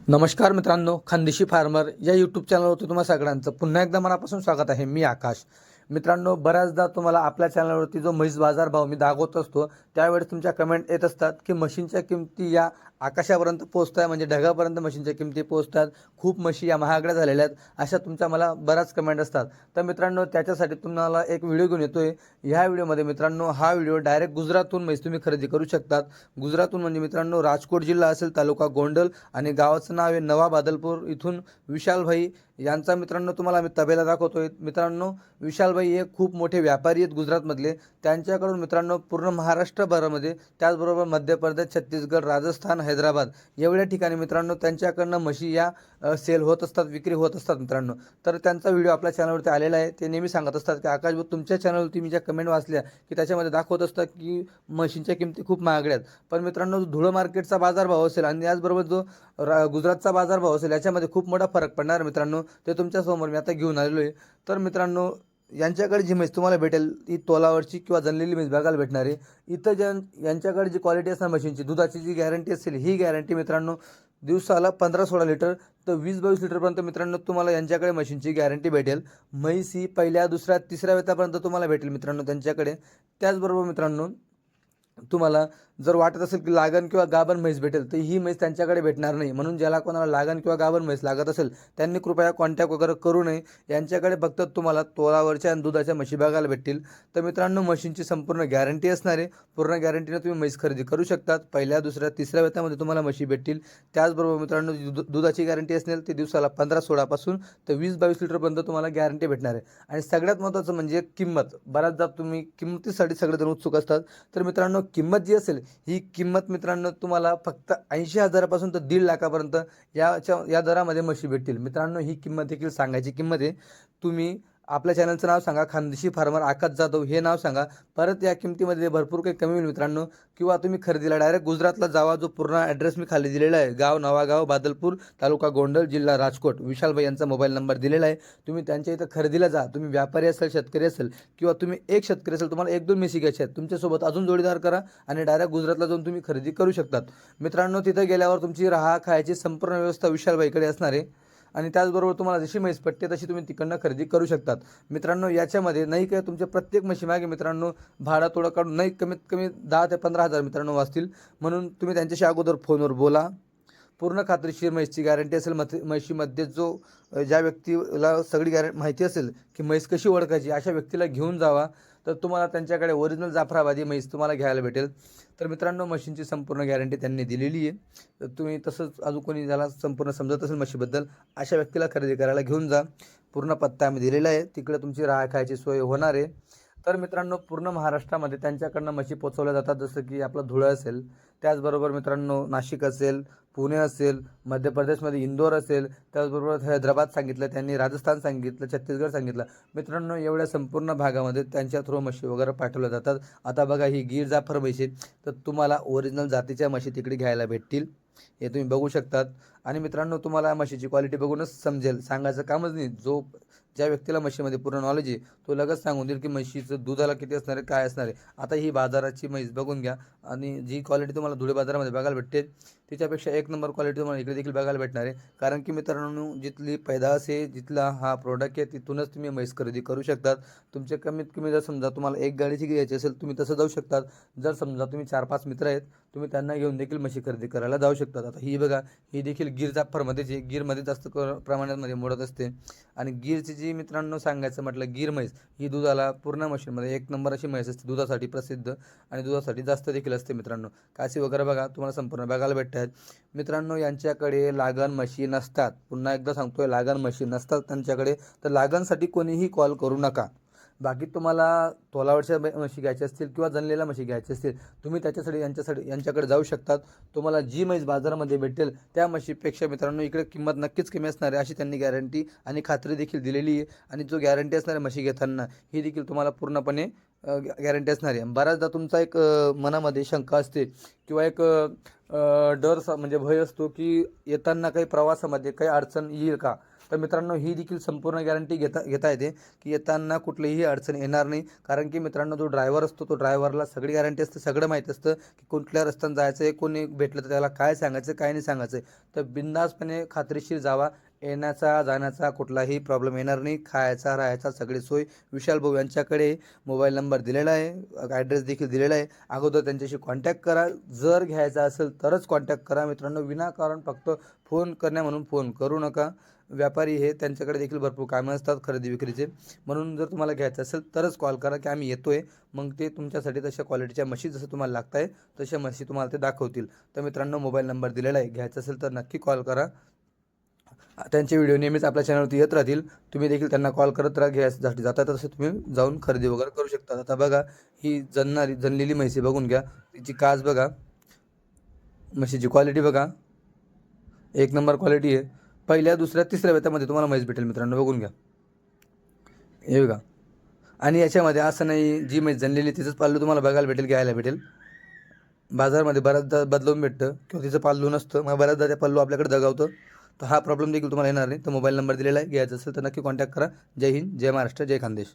नमस्कार मित्रांनो, खानदेशी फार्मर या यूट्यूब चॅनलवरती तुम्हा सगळ्यांचं पुन्हा एकदा मनापासून स्वागत आहे. मी आकाश. मित्रांनो, बऱ्याचदा तुम्हाला आपल्या चॅनलवरती जो म्हैस बाजार भाव मी दाखवत असतो त्यावेळेस तुमच्या कमेंट येत असतात की म्हशींच्या किमती या आकाशापर्यंत पोहोचत आहे, म्हणजे ढगापर्यंत म्हशींच्या किमती पोहोचतात, खूप म्हशी या महागड्या झालेल्या आहेत, अशा तुमच्या मला बऱ्याच कमेंट असतात. तर मित्रांनो, त्याच्यासाठी तुम्हाला एक व्हिडिओ घेऊन येतोय. ह्या व्हिडिओमध्ये मित्रांनो, हा व्हिडिओ डायरेक्ट गुजरातहून म्हैस तुम्ही खरेदी करू शकतात. गुजरातहून म्हणजे मित्रांनो, राजकोट जिल्हा असेल, तालुका गोंडल, आणि गावाचं नाव आहे नवा बादलपूर. इथून विशालभाई यांचा मित्रांनो तुम्हाला मी तबेला दाखवतोय. मित्रांनो, विशालभाई हे खूप मोठे व्यापारी आहेत गुजरातमधले. त्यांच्याकडून मित्रांनो पूर्ण महाराष्ट्रभरामध्ये, त्याचबरोबर मध्य प्रदेश, छत्तीसगड, राजस्थान, हैदराबाद एवढ्या ठिकाणी मित्रांनो त्यांच्याकडनं म्हशी या सेल होत असतात, विक्री होत असतात मित्रांनो. तर त्यांचा व्हिडिओ आपल्या चॅनलवरती आलेला आहे. ते नेहमी सांगत असतात की आकाश भाऊ, तुमच्या चॅनलवरती मी ज्या कमेंट वाचल्या की त्याच्यामध्ये दाखवत असतात की म्हशींच्या किमती खूप महागड्या आहेत. पण मित्रांनो, धुळं मार्केटचा बाजारभाव असेल आणि याचबरोबर जो गुजरातचा बाजारभाव असेल, याच्यामध्ये खूप मोठा फरक पडणार मित्रांनो. ते तुमच्यासमोर मी आता घेऊन आलेलो आहे. तर मित्रांनो, यांच्याकडे जी म्हैस तुम्हाला भेटेल ती तोलावरची किंवा जनलेली म्हैस बघायला भेटणार आहे. इथं यांच्याकडे जी क्वालिटी असणार म्हशींची, दुधाची जी गॅरंटी असेल, ही गॅरंटी मित्रांनो दिवसाला 15-16 लिटर तर 20-22 लिटरपर्यंत मित्रांनो तुम्हाला यांच्याकडे म्हशींची गॅरंटी भेटेल. म्हैस ही पहिल्या, दुसऱ्या, तिसऱ्या वेतापर्यंत तुम्हाला भेटेल मित्रांनो त्यांच्याकडे. त्याचबरोबर मित्रांनो, तुम्हाला जर वाटत असेल की लागण किंवा गाभण म्हैस भेटेल, तर ही म्हैस त्यांच्याकडे भेटणार नाही. म्हणून ज्याला कोणाला लागण किंवा गाभण म्हैस लागत असेल त्यांनी कृपया कॉन्टॅक्ट वगैरे करू नये. यांच्याकडे फक्त तुम्हाला तोलावरच्या आणि दुधाच्या म्हशी बघायला भेटतील. तर मित्रांनो, म्हशींची संपूर्ण गॅरंटी असणार आहे. पूर्ण गॅरंटीने तुम्ही म्हैस खरेदी करू शकतात. पहिल्या, दुसऱ्या, तिसऱ्या वेतामध्ये तुम्हाला म्हशी भेटतील. त्याचबरोबर मित्रांनो, दुधाची गॅरंटी असणार ती दिवसाला 15-16 पासून तर 20-22 लिटरपर्यंत तुम्हाला गॅरंटी भेटणार आहे. आणि सगळ्यात महत्त्वाचं म्हणजे किंमत. बऱ्याचदा तुम्ही किंमतीसाठी सगळेजण उत्सुक असतात. तर मित्रांनो, किंमत जी असेल, ही किंमत मित्रांनो तुम्हाला फक्त 80,000पासून तर 1.5 लाखापर्यंत या दरामध्ये म्हशी भेटतील. मित्रांनो, ही किंमत देखील सांगायची किंमत आहे. तुम्ही आपल्या चॅनलचं नाव सांगा, खानदेशी फार्मर आकाश जाधव हे नाव सांगा. परत या किमतीमध्ये भरपूर काही कमी होईल मित्रांनो. किंवा तुम्ही खरेदीला डायरेक्ट गुजरातला जावा. जो पूर्ण ॲड्रेस मी खाली दिलेला आहे, गाव नवागाव, बादलपूर, तालुका गोंडल, जिल्हा राजकोट. विशालभाई यांचा मोबाईल नंबर दिलेला आहे. तुम्ही त्यांच्या इथं खरेदीला जा. तुम्ही व्यापारी असेल, शेतकरी असेल, किंवा तुम्ही एक शेतकरी असेल, तुम्हाला 1-2 म्हशी घ्यायच्या आहेत, तुमच्यासोबत अजून जोडीदार करा आणि डायरेक्ट गुजरातला जाऊन तुम्ही खरेदी करू शकतात. मित्रांनो, तिथं गेल्यावर तुमची खायची संपूर्ण व्यवस्था विशालभाईकडे असणार आहे. आणि त्याचबरोबर तुम्हाला जशी म्हैस पटते तशी तुम्ही तिकडनं खरेदी करू शकतात. मित्रांनो, याच्यामध्ये नाही काय तुमच्या प्रत्येक म्हशीमागे मित्रांनो भाडं थोडं काढून नाही कमीत कमी 10 ते 15,000 मित्रांनो वाचतील. म्हणून तुम्ही त्यांच्याशी अगोदर फोनवर बोला. पूर्ण खात्रीशीर म्हैसची गॅरंटी असेल. म्हशीमध्ये ज्या व्यक्तीला सगळी माहिती असेल की म्हैस कशी ओळखायची, अशा व्यक्तीला घेऊन जावा. तर तुम्हाला त्यांच्याकडे ओरिजिनल जाफराबादी म्हैस तुम्हाला घ्यायला भेटेल. तर मित्रांनो, म्हशींची संपूर्ण गॅरंटी त्यांनी दिलेली आहे. तर तुम्ही तसंच अजून कोणी ज्याला संपूर्ण समजत असेल म्हशीबद्दल, अशा व्यक्तीला खरेदी करायला घेऊन जा. पूर्ण पत्ता आम्ही दिलेला आहे. तिकडे तुमची खायची सोय होणार आहे. तर मित्रांनो, पूर्ण महाराष्ट्रामध्ये त्यांच्याकडनं म्हशी पोचवल्या जातात. जसं की आपलं धुळं असेल, त्याचबरोबर मित्रांनो नाशिक असेल, पुणे असेल, मध्य प्रदेशमध्ये इंदोर असेल, त्याचबरोबर हैदराबाद सांगितलं त्यांनी, राजस्थान सांगितलं, छत्तीसगड सांगितलं. मित्रांनो, एवढ्या संपूर्ण भागामध्ये त्यांच्या थ्रू म्हशी वगैरे पाठवल्या जातात. आता बघा, ही गीर जाफर म्हशी, तर तुम्हाला ओरिजिनल जातीच्या म्हशी तिकडे घ्यायला भेटतील. हे तुम्ही बघू शकतात. आणि मित्रांनो, तुम्हाला म्हशीची क्वालिटी बघूनच समजेल, सांगायचं कामच नाही. ज्या व्यक्तीला म्हशीमध्ये पूर्ण नॉलेज आहे, तो लगेच सांगून देईल की म्हशीचं दुधाला किती असणार आहे, काय असणार आहे. आता ही बाजाराची म्हैस बघून घ्या, आणि जी क्वालिटी तुम्हाला धुळे बाजारामध्ये बघायला भेटते त्याच्यापेक्षा 1 नंबर क्वालिटी तुम्हाला इकडे देखील बघायला भेटणार आहे. कारण की मित्रांनो, जिथली पैदास आहे, जिथला हा प्रोडक्ट आहे, तिथूनच तुम्ही म्हैस खरेदी करू शकतात. तुमचे कमीत कमी जर समजा तुम्हाला एक गाडीची घ्यायची असेल, तुम्ही तसं जाऊ शकतात. जर समजा तुम्ही 4-5 मित्र आहेत, तुम्ही त्यांना घेऊन देखील म्हशी खरेदी करायला जाऊ शकतात. आता ही बघा, ही देखील गीर जाफरमध्येच आहे. गीरमध्ये जास्त प्रमाणामध्ये मोडत असते. आणि गीरची जी मित्रांनो सांगायचं म्हटलं, गीर म्हैस ही दुधाला पूर्ण म्हशींमध्ये 1 नंबर अशी म्हैस असते, दुधासाठी प्रसिद्ध आणि दुधासाठी जास्त देखील असते मित्रांनो. काशी वगैरे बघा, तुम्हाला संपूर्ण बघायला भेटतात. मित्रांनो, यांच्याकडे लागण म्हशी नसतात. पुन्हा एकदा सांगतोय, लागण म्हशी नसतात त्यांच्याकडे. तर लागणसाठी कोणीही कॉल करू नका. बाकी तुम्हाला तोलावरच्या म्हशी घ्यायच्या असतील किंवा जनलेल्या म्हशी घ्यायच्या असतील, तुम्ही यांच्याकडे जाऊ शकतात. तुम्हाला जी म्हैस बाजारामध्ये भेटेल त्या म्हशीपेक्षा मित्रांनो इकडे किंमत नक्कीच कमी असणार आहे, अशी त्यांनी गॅरंटी आणि खात्री देखील दिलेली आहे. आणि जो गॅरंटी असणार आहे म्हशी घेताना, ही देखील तुम्हाला पूर्णपणे गॅरंटी असणार आहे. बऱ्याचदा तुमचा एक मनामध्ये शंका असते किंवा एक म्हणजे भय असतो की येताना काही प्रवासामध्ये काही अडचण येईल का. तर मित्रांनो, ही देखील संपूर्ण गॅरंटी घेता येते की येताना कुठलीही अडचण येणार नाही. कारण की मित्रांनो, जो ड्रायव्हर असतो तो ड्रायव्हरला सगळी गॅरंटी असते, सगळं माहीत असतं की कुठल्या रस्त्यानं जायचं आहे, कोणी भेटलं तर त्याला काय सांगायचं, काय नाही सांगायचं. तर बिनधास्तपणे खात्रीशीर जावा. येण्याचा जाण्याचा कुठलाही प्रॉब्लेम येणार नाही. खायचा राहायचा सगळी सोय विशाल भाऊ यांच्याकडे. मोबाईल नंबर दिलेला आहे, ॲड्रेस देखील दिलेला आहे. अगोदर त्यांच्याशी कॉन्टॅक्ट करा. जर घ्यायचा असेल तरच कॉन्टॅक्ट करा मित्रांनो. विनाकारण फक्त फोन करण्या म्हणून फोन करू नका. व्यापारी हे त्यांच्याकडे देखील भरपूर कामं असतात खरेदी विक्रीचे. म्हणून जर तुम्हाला घ्यायचं असेल तरच कॉल करा की आम्ही येतो आहे. मग ते तुमच्यासाठी तशा क्वालिटीच्या म्हशी जसं तुम्हाला लागत आहे तशा म्हशी तुम्हाला ते दाखवतील. तर मित्रांनो, मोबाईल नंबर दिलेला आहे. घ्यायचं असेल तर नक्की कॉल करा. त्यांचे व्हिडिओ नेहमीच आपल्या चॅनलवरती येत राहतील. तुम्ही देखील त्यांना कॉल करत राहा. घ्यायसाठी जाता तसं तुम्ही जाऊन खरेदी वगैरे करू शकता. आता बघा, ही जनलेली म्हैसी बघून घ्या. तिची कास बघा, म्हशीची क्वालिटी बघा, एक नंबर क्वालिटी आहे. पहिल्या दुसऱ्या तिसऱ्या वेतामध्ये तुम्हाला म्हैस भेटेल मित्रांनो, बघून घ्या. हे बघा. आणि याच्यामध्ये असं नाही जी म्हैस जनलेली तिचंच पाल्लू तुम्हाला बघायला भेटेल, घ्यायला भेटेल. बाजारमध्ये बऱ्याचदा बदलवून भेटतं किंवा तिचं पाल्लू नसतं, मग बऱ्याचदा ते पाल्लू आपल्याकडे दगावतं. तर हा प्रॉब्लेम देखील तुम्हाला येणार नाही. तर मोबाईल नंबर दिलेला आहे. घ्यायचं असेल तर नक्की कॉन्टॅक्ट करा. जय हिंद, जय महाराष्ट्र, जय खानदेश.